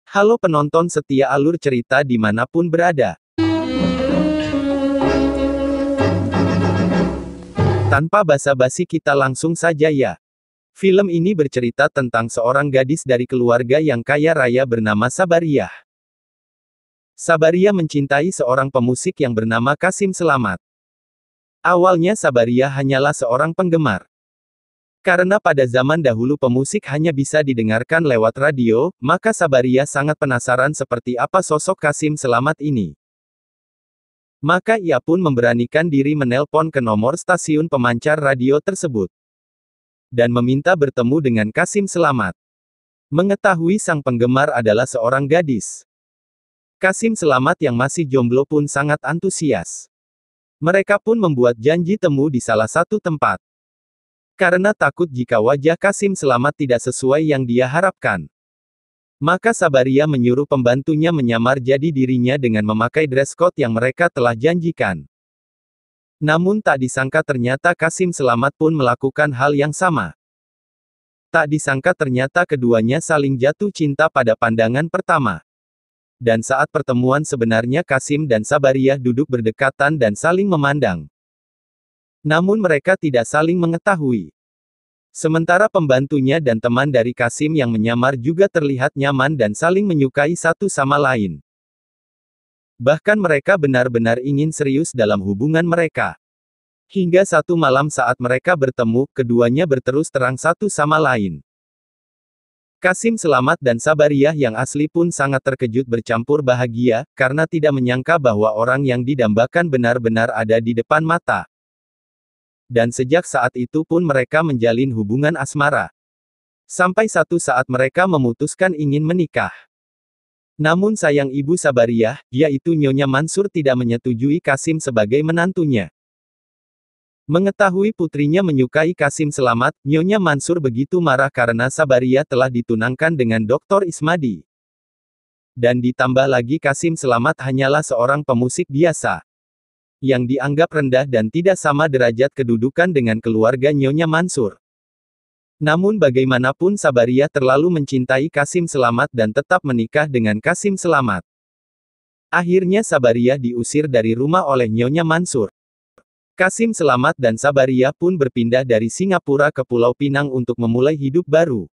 Halo penonton setia alur cerita dimanapun berada. Tanpa basa-basi kita langsung saja ya. Film ini bercerita tentang seorang gadis dari keluarga yang kaya raya bernama Sabariyah. Sabariyah mencintai seorang pemusik yang bernama Qasim Selamat. Awalnya Sabariyah hanyalah seorang penggemar. Karena pada zaman dahulu pemusik hanya bisa didengarkan lewat radio, maka Sabariyah sangat penasaran seperti apa sosok Qasim Selamat ini. Maka ia pun memberanikan diri menelpon ke nomor stasiun pemancar radio tersebut. Dan meminta bertemu dengan Qasim Selamat. Mengetahui sang penggemar adalah seorang gadis. Qasim Selamat yang masih jomblo pun sangat antusias. Mereka pun membuat janji temu di salah satu tempat. Karena takut jika wajah Qasim Selamat tidak sesuai yang dia harapkan. Maka Sabariyah menyuruh pembantunya menyamar jadi dirinya dengan memakai dress code yang mereka telah janjikan. Namun tak disangka ternyata Qasim Selamat pun melakukan hal yang sama. Tak disangka ternyata keduanya saling jatuh cinta pada pandangan pertama. Dan saat pertemuan sebenarnya Qasim dan Sabariyah duduk berdekatan dan saling memandang. Namun mereka tidak saling mengetahui. Sementara pembantunya dan teman dari Qasim yang menyamar juga terlihat nyaman dan saling menyukai satu sama lain. Bahkan mereka benar-benar ingin serius dalam hubungan mereka. Hingga satu malam saat mereka bertemu, keduanya berterus terang satu sama lain. Qasim Selamat dan Sabariyah yang asli pun sangat terkejut bercampur bahagia, karena tidak menyangka bahwa orang yang didambakan benar-benar ada di depan mata. Dan sejak saat itu pun mereka menjalin hubungan asmara. Sampai satu saat mereka memutuskan ingin menikah. Namun sayang ibu Sabariyah, yaitu Nyonya Mansur tidak menyetujui Qasim sebagai menantunya. Mengetahui putrinya menyukai Qasim Selamat, Nyonya Mansur begitu marah karena Sabariyah telah ditunangkan dengan Dr. Ismadi. Dan ditambah lagi Qasim Selamat hanyalah seorang pemusik biasa. Yang dianggap rendah dan tidak sama derajat kedudukan dengan keluarga Nyonya Mansur. Namun bagaimanapun Sabariyah terlalu mencintai Qasim Selamat dan tetap menikah dengan Qasim Selamat. Akhirnya Sabariyah diusir dari rumah oleh Nyonya Mansur. Qasim Selamat dan Sabariyah pun berpindah dari Singapura ke Pulau Pinang untuk memulai hidup baru.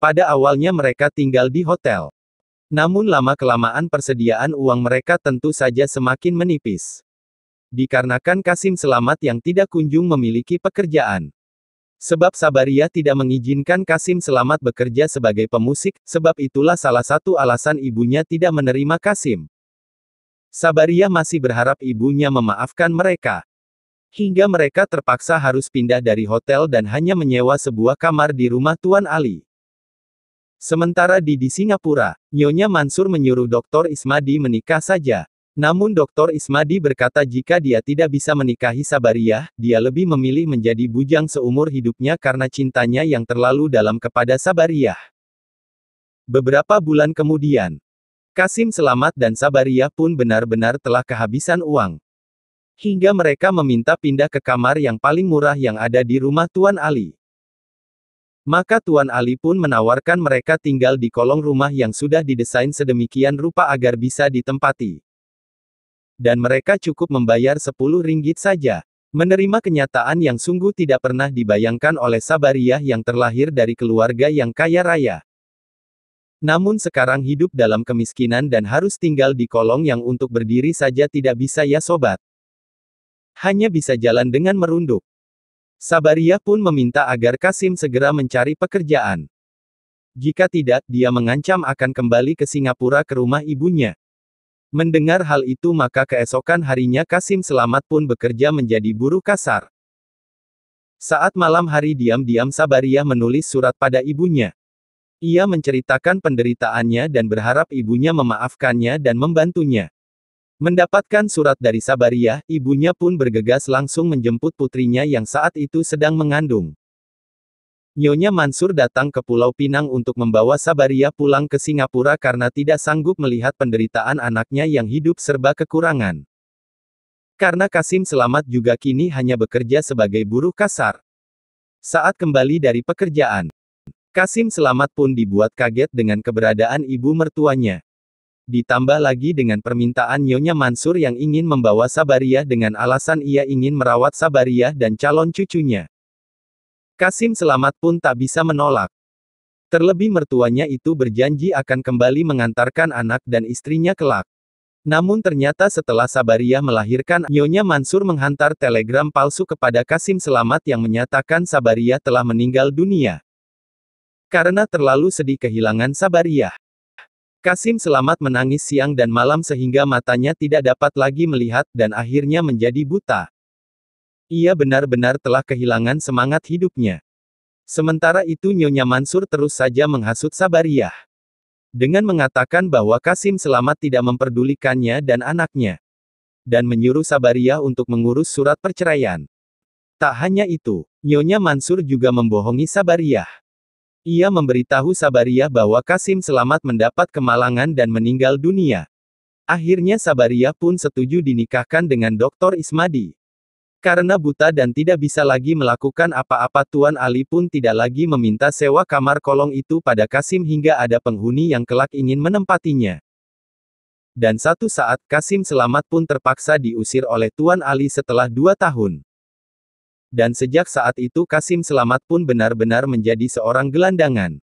Pada awalnya mereka tinggal di hotel. Namun lama-kelamaan persediaan uang mereka tentu saja semakin menipis. Dikarenakan Qasim Selamat yang tidak kunjung memiliki pekerjaan. Sebab Sabariyah tidak mengizinkan Qasim Selamat bekerja sebagai pemusik, sebab itulah salah satu alasan ibunya tidak menerima Qasim. Sabariyah masih berharap ibunya memaafkan mereka. Hingga mereka terpaksa harus pindah dari hotel dan hanya menyewa sebuah kamar di rumah Tuan Ali. Sementara di Singapura, Nyonya Mansur menyuruh Dr. Ismadi menikah saja. Namun Dr. Ismadi berkata jika dia tidak bisa menikahi Sabariyah, dia lebih memilih menjadi bujang seumur hidupnya karena cintanya yang terlalu dalam kepada Sabariyah. Beberapa bulan kemudian, Qasim Selamat dan Sabariyah pun benar-benar telah kehabisan uang. Hingga mereka meminta pindah ke kamar yang paling murah yang ada di rumah Tuan Ali. Maka Tuan Ali pun menawarkan mereka tinggal di kolong rumah yang sudah didesain sedemikian rupa agar bisa ditempati. Dan mereka cukup membayar 10 ringgit saja. Menerima kenyataan yang sungguh tidak pernah dibayangkan oleh Sabariyah yang terlahir dari keluarga yang kaya raya. Namun sekarang hidup dalam kemiskinan dan harus tinggal di kolong yang untuk berdiri saja tidak bisa ya sobat. Hanya bisa jalan dengan merunduk. Sabariyah pun meminta agar Qasim segera mencari pekerjaan. Jika tidak, dia mengancam akan kembali ke Singapura ke rumah ibunya. Mendengar hal itu maka keesokan harinya Qasim Selamat pun bekerja menjadi buruh kasar. Saat malam hari diam-diam Sabariyah menulis surat pada ibunya. Ia menceritakan penderitaannya dan berharap ibunya memaafkannya dan membantunya. Mendapatkan surat dari Sabariyah, ibunya pun bergegas langsung menjemput putrinya yang saat itu sedang mengandung. Nyonya Mansur datang ke Pulau Pinang untuk membawa Sabariyah pulang ke Singapura karena tidak sanggup melihat penderitaan anaknya yang hidup serba kekurangan. Karena Qasim Selamat juga kini hanya bekerja sebagai buruh kasar. Saat kembali dari pekerjaan, Kasim Selamat pun dibuat kaget dengan keberadaan ibu mertuanya. Ditambah lagi dengan permintaan Nyonya Mansur yang ingin membawa Sabariyah dengan alasan ia ingin merawat Sabariyah dan calon cucunya. Kasim Selamat pun tak bisa menolak. Terlebih mertuanya itu berjanji akan kembali mengantarkan anak dan istrinya kelak. Namun ternyata setelah Sabariyah melahirkan, Nyonya Mansur menghantar telegram palsu kepada Kasim Selamat yang menyatakan Sabariyah telah meninggal dunia. Karena terlalu sedih kehilangan Sabariyah, Kasim Selamat menangis siang dan malam sehingga matanya tidak dapat lagi melihat dan akhirnya menjadi buta. Ia benar-benar telah kehilangan semangat hidupnya. Sementara itu Nyonya Mansur terus saja menghasut Sabariyah dengan mengatakan bahwa Kasim Selamat tidak memperdulikannya dan anaknya, dan menyuruh Sabariyah untuk mengurus surat perceraian. Tak hanya itu, Nyonya Mansur juga membohongi Sabariyah. Ia memberitahu Sabariyah bahwa Kasim Selamat mendapat kemalangan dan meninggal dunia. Akhirnya Sabariyah pun setuju dinikahkan dengan Dr. Ismadi. Karena buta dan tidak bisa lagi melakukan apa-apa, Tuan Ali pun tidak lagi meminta sewa kamar kolong itu pada Kasim hingga ada penghuni yang kelak ingin menempatinya. Dan satu saat, Kasim Selamat pun terpaksa diusir oleh Tuan Ali setelah 2 tahun. Dan sejak saat itu Kasim Selamat pun benar-benar menjadi seorang gelandangan.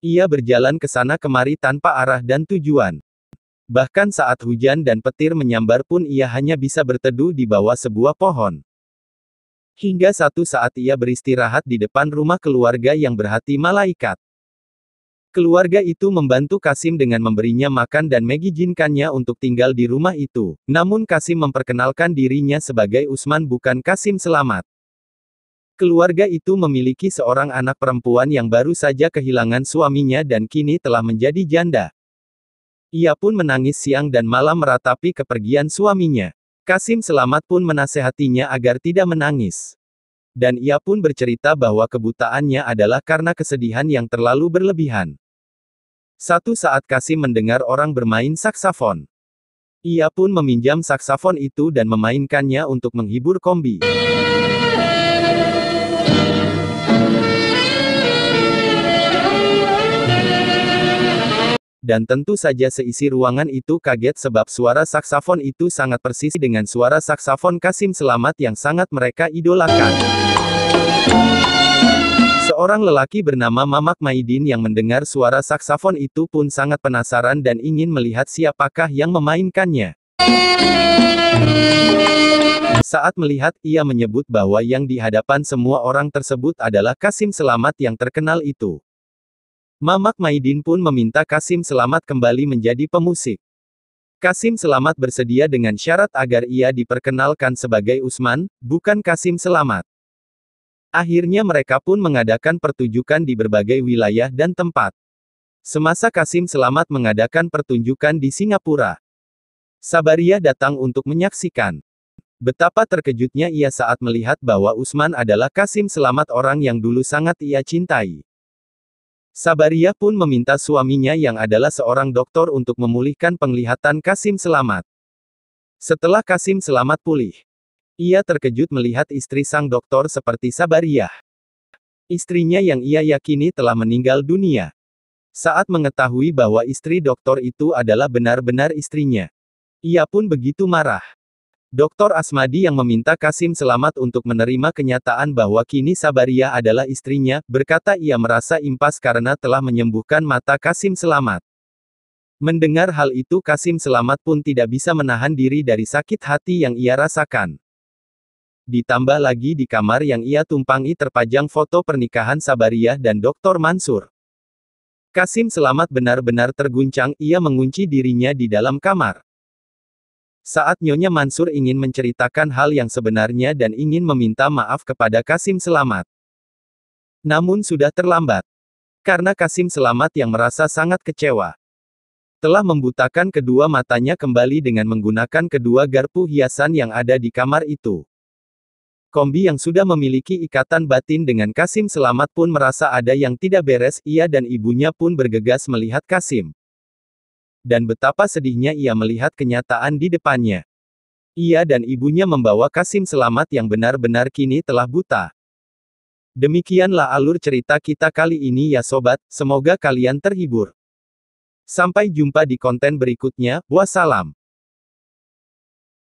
Ia berjalan ke sana kemari tanpa arah dan tujuan. Bahkan saat hujan dan petir menyambar pun ia hanya bisa berteduh di bawah sebuah pohon. Hingga satu saat ia beristirahat di depan rumah keluarga yang berhati malaikat. Keluarga itu membantu Kasim dengan memberinya makan dan mengizinkannya untuk tinggal di rumah itu. Namun Kasim memperkenalkan dirinya sebagai Usman, bukan Kasim Selamat. Keluarga itu memiliki seorang anak perempuan yang baru saja kehilangan suaminya dan kini telah menjadi janda. Ia pun menangis siang dan malam meratapi kepergian suaminya. Kasim Selamat pun menasehatinya agar tidak menangis. Dan ia pun bercerita bahwa kebutaannya adalah karena kesedihan yang terlalu berlebihan. Satu saat Kasim mendengar orang bermain saksafon. Ia pun meminjam saksafon itu dan memainkannya untuk menghibur Kombi. Dan tentu saja seisi ruangan itu kaget sebab suara saksafon itu sangat persis dengan suara saksafon Kasim Selamat yang sangat mereka idolakan. Seorang lelaki bernama Mamak Maidin yang mendengar suara saksafon itu pun sangat penasaran dan ingin melihat siapakah yang memainkannya. Saat melihat, ia menyebut bahwa yang di hadapan semua orang tersebut adalah Kasim Selamat yang terkenal itu. Mamak Maidin pun meminta Kasim Selamat kembali menjadi pemusik. Kasim Selamat bersedia dengan syarat agar ia diperkenalkan sebagai Usman, bukan Kasim Selamat. Akhirnya mereka pun mengadakan pertunjukan di berbagai wilayah dan tempat. Semasa Kasim Selamat mengadakan pertunjukan di Singapura, Sabariyah datang untuk menyaksikan. Betapa terkejutnya ia saat melihat bahwa Usman adalah Kasim Selamat, orang yang dulu sangat ia cintai. Sabariyah pun meminta suaminya yang adalah seorang dokter untuk memulihkan penglihatan Kasim Selamat. Setelah Kasim Selamat pulih, ia terkejut melihat istri sang dokter seperti Sabariyah. Istrinya yang ia yakini telah meninggal dunia. Saat mengetahui bahwa istri dokter itu adalah benar-benar istrinya, ia pun begitu marah. Dr. Asmadi yang meminta Kasim Selamat untuk menerima kenyataan bahwa kini Sabariyah adalah istrinya, berkata ia merasa impas karena telah menyembuhkan mata Kasim Selamat. Mendengar hal itu Kasim Selamat pun tidak bisa menahan diri dari sakit hati yang ia rasakan. Ditambah lagi di kamar yang ia tumpangi terpajang foto pernikahan Sabariyah dan Dr. Mansur. Kasim Selamat benar-benar terguncang, ia mengunci dirinya di dalam kamar. Saat Nyonya Mansur ingin menceritakan hal yang sebenarnya dan ingin meminta maaf kepada Kasim Selamat, namun sudah terlambat. Karena Kasim Selamat yang merasa sangat kecewa, telah membutakan kedua matanya kembali dengan menggunakan kedua garpu hiasan yang ada di kamar itu. Kombi yang sudah memiliki ikatan batin dengan Kasim Selamat pun merasa ada yang tidak beres, ia dan ibunya pun bergegas melihat Kasim. Dan betapa sedihnya ia melihat kenyataan di depannya. Ia dan ibunya membawa Kasim Selamat yang benar-benar kini telah buta. Demikianlah alur cerita kita kali ini ya sobat, semoga kalian terhibur. Sampai jumpa di konten berikutnya, wassalam.